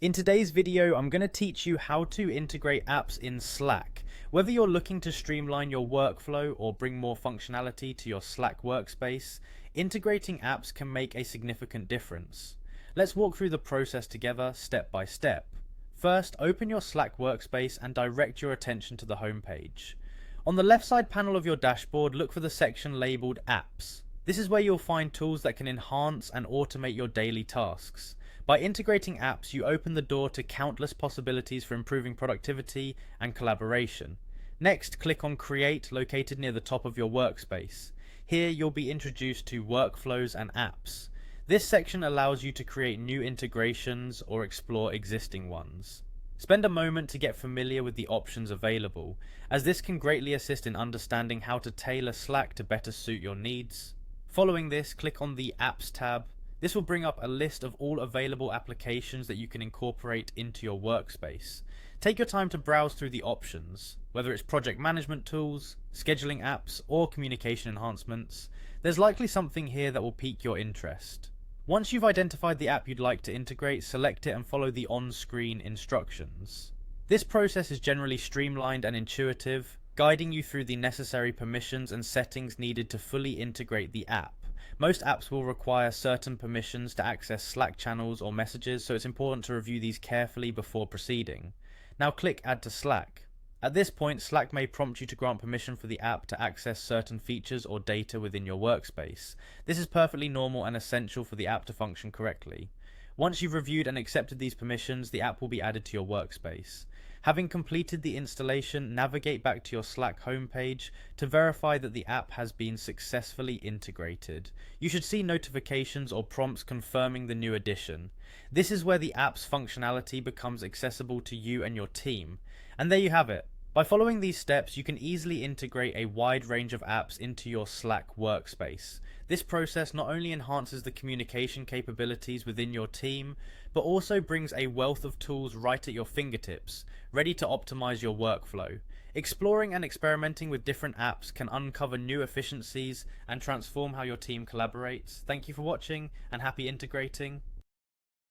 In today's video, I'm going to teach you how to integrate apps in Slack. Whether you're looking to streamline your workflow or bring more functionality to your Slack workspace, integrating apps can make a significant difference. Let's walk through the process together step by step. First, open your Slack workspace and direct your attention to the home page. On the left side panel of your dashboard, look for the section labeled Apps. This is where you'll find tools that can enhance and automate your daily tasks. By integrating apps, you open the door to countless possibilities for improving productivity and collaboration. Next, click on Create, located near the top of your workspace. Here, you'll be introduced to workflows and apps. This section allows you to create new integrations or explore existing ones. Spend a moment to get familiar with the options available, as this can greatly assist in understanding how to tailor Slack to better suit your needs. Following this, click on the Apps tab. This will bring up a list of all available applications that you can incorporate into your workspace. Take your time to browse through the options. Whether it's project management tools, scheduling apps, or communication enhancements, there's likely something here that will pique your interest. Once you've identified the app you'd like to integrate, select it and follow the on-screen instructions. This process is generally streamlined and intuitive, guiding you through the necessary permissions and settings needed to fully integrate the app. Most apps will require certain permissions to access Slack channels or messages, so it's important to review these carefully before proceeding. Now click Add to Slack. At this point, Slack may prompt you to grant permission for the app to access certain features or data within your workspace. This is perfectly normal and essential for the app to function correctly. Once you've reviewed and accepted these permissions, the app will be added to your workspace. Having completed the installation, navigate back to your Slack homepage to verify that the app has been successfully integrated. You should see notifications or prompts confirming the new addition. This is where the app's functionality becomes accessible to you and your team. And there you have it. By following these steps, you can easily integrate a wide range of apps into your Slack workspace. This process not only enhances the communication capabilities within your team, but also brings a wealth of tools right at your fingertips, ready to optimize your workflow. Exploring and experimenting with different apps can uncover new efficiencies and transform how your team collaborates. Thank you for watching and happy integrating.